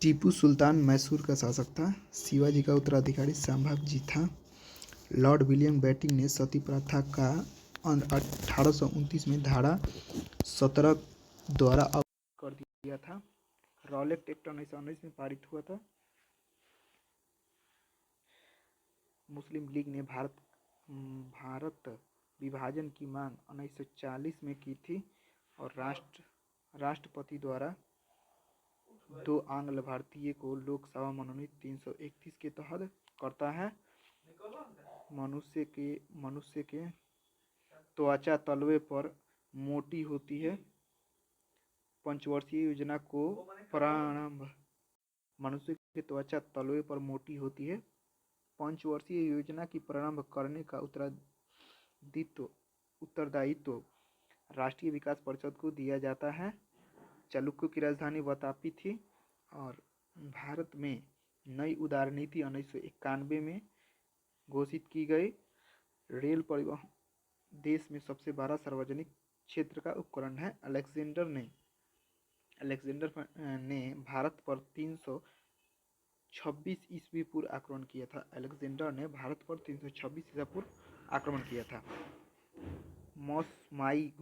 टीपू सुल्तान मैसूर का शासक था। शिवाजी का उत्तराधिकारी संभाजी था। लॉर्ड विलियम बेंटिंक ने सती प्रथा का 1829 में धारा 17 द्वारा कर दिया था। रॉलेट एक्ट 1919 में पारित हुआ था। मुस्लिम लीग ने भारत विभाजन की मांग 1940 में की थी और राष्ट्रपति द्वारा 2 आंग्ल भारतीय को लोकसभा मनोनीत 331 के तहत करता है। मनुष्य के त्वचा तलवे पर मोटी होती है। पंचवर्षीय योजना को प्रारंभ मनुष्य की त्वचा तलवे पर मोटी होती है। पंचवर्षीय योजना की प्रारंभ करने का उत्तरदायित्व राष्ट्रीय विकास परिषद को दिया जाता है। चालुक्यों की राजधानी वातापी थी और भारत में नई उदार नीति 1991 में घोषित की गई। रेल परिवहन देश में सबसे बड़ा सार्वजनिक क्षेत्र का उपकरण है। अलेक्जेंडर ने भारत पर 326 ईस्वी पूर्व आक्रमण किया था। अलेक्जेंडर ने भारत पर 326 ईसा पूर्व आक्रमण किया था। मौसमाई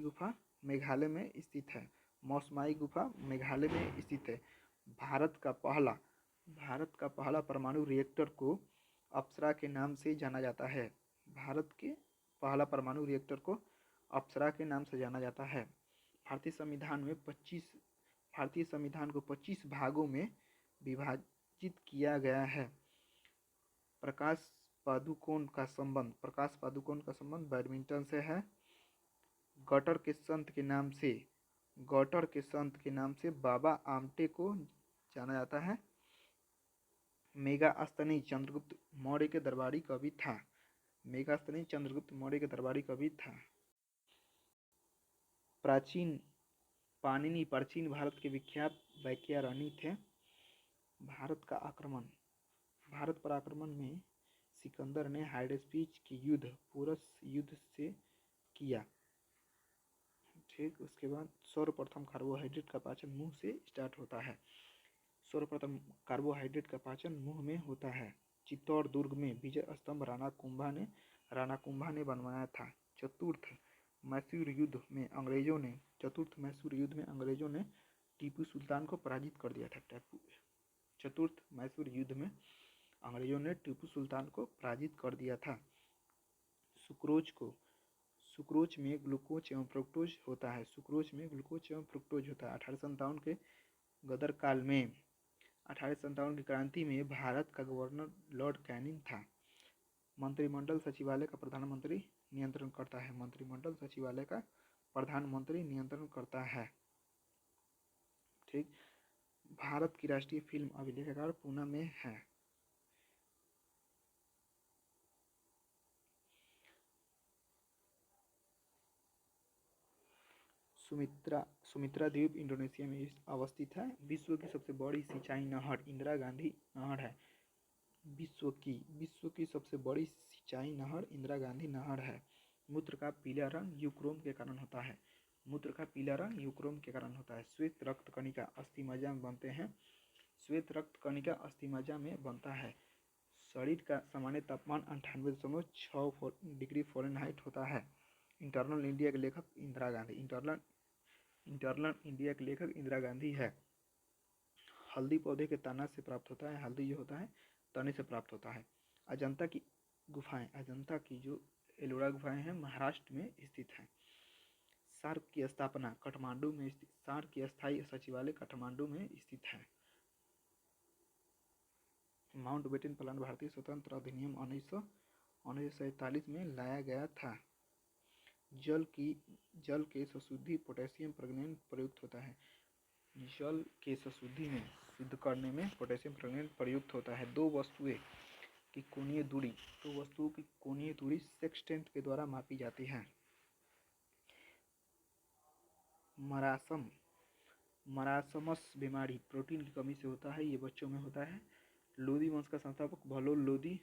गुफा मेघालय में स्थित है। मौसमाई गुफा मेघालय में स्थित है। भारत का पहला परमाणु रिएक्टर को अप्सरा के नाम से जाना जाता है। भारत के पहला परमाणु रिएक्टर को अप्सरा के नाम से जाना जाता है। भारतीय संविधान को 25 भागों में विभाजित किया गया है। प्रकाश पादुकोण का संबंध बैडमिंटन से है। गटर के संत के नाम से बाबा आमटे को जाना जाता है। मेगास्थनी चंद्रगुप्त मौर्य के दरबारी कवि था। प्राचीन भारत के विख्यात व्याकरणी थे। भारत पर आक्रमण में सिकंदर ने हाइडेस्पीच की युद्ध पुरस युद्ध से किया। ठीक, उसके बाद सर्वप्रथम कार्बोहाइड्रेट का पाचन मुंह से स्टार्ट होता है। सर्वप्रथम कार्बोहाइड्रेट का पाचन मुंह में होता है। चित्तौड़ दुर्ग में विजय स्तंभ राणा कुंभा ने बनवाया था। चतुर्थ मैसूर युद्ध में अंग्रेजों ने टीपू सुल्तान को पराजित कर दिया था। चतुर्थ मैसूर युद्ध में अंग्रेजों ने टीपू सुल्तान को पराजित कर दिया था। सुक्रोज में ग्लूकोज एवं फ्रुक्टोज होता है। 1857 के गदर काल में 1857 की क्रांति में भारत का गवर्नर लॉर्ड कैनिंग था। मंत्रिमंडल सचिवालय का प्रधानमंत्री नियंत्रण करता है। ठीक, भारत की राष्ट्रीय फिल्म अभिलेखागार पूना में है। सुमित्रा द्वीप इंडोनेशिया में अवस्थित है। विश्व की सबसे बड़ी सिंचाई नहर इंदिरा गांधी नहर है। विश्व की सबसे बड़ी सिंचाई नहर इंदिरा गांधी नहर है। मूत्र का पीला रंग यूक्रोम के कारण होता है। श्वेत रक्त कणिका अस्थिमज्जा में बनता है। शरीर का सामान्य तापमान 98.6 डिग्री फ़ारेनहाइट होता है। इंटरनल इंडिया के लेखक इंदिरा गांधी है। हल्दी पौधे के तना से प्राप्त होता है। हल्दी जो होता है तने से प्राप्त होता है। अजंता की जो एलोरा गुफाएं हैं महाराष्ट्र में स्थित हैं। सार्क की स्थापना काठमांडू में सार्क की स्थायी सचिवालय काठमांडू में स्थित है। माउंटबेटन प्लान भारतीय स्वतंत्रता अधिनियम 1947 में लाया गया था। जल के शुद्ध पोटेशियम प्रग्नेंट प्रयुक्त होता है। जल के शुद्ध करने में पोटेशियम प्रग्नेंट प्रयुक्त होता है। दो वस्तुओं की कोणीय दूरी सेक्सटेंट के द्वारा मापी जाती है। मरासमस बीमारी प्रोटीन की कमी से होता है। ये बच्चों में होता है। लोदी वंश का संस्थापक भलोल लोदी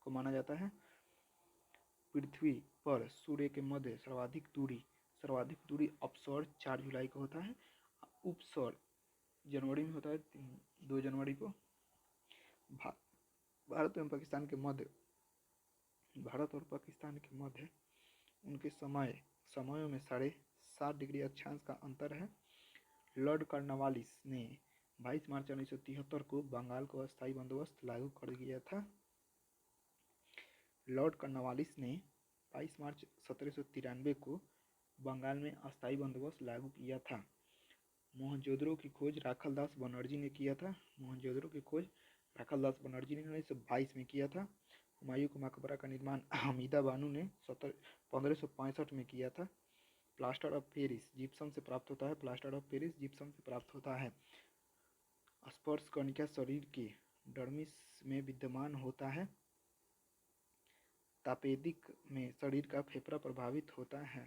को माना जाता है। पृथ्वी पर सूर्य के मध्य सर्वाधिक दूरी अपसौर 4 जुलाई को होता है। उपसौर जनवरी में होता है, 2 जनवरी को। भारत और पाकिस्तान के मध्य उनके समयों में 7.5 डिग्री अक्षांश का अंतर है। लॉर्ड कॉर्नवालिस ने 22 मार्च 1973 को बंगाल को अस्थायी बंदोबस्त लागू कर दिया था। लॉर्ड कॉर्नवालिस ने 22 मार्च 1793 को बंगाल में अस्थायी बंदोबस्त लागू किया था। मोहनजोदड़ो की खोज राखालदास बनर्जी ने किया था। मोहनजोदड़ो की खोज राखालदास बनर्जी ने 1922 में किया था। हुमायूं का मकबरा का निर्माण हमीदा बानो ने 1565 में किया था। प्लास्टर ऑफ पेरिस जिप्सम से प्राप्त होता है। प्लास्टर ऑफ पेरिस जिप्सम से प्राप्त होता है। स्पर्श कणिका शरीर के डर्मिस में विद्यमान होता है। तापेदिक में शरीर का फेफड़ा प्रभावित होता है।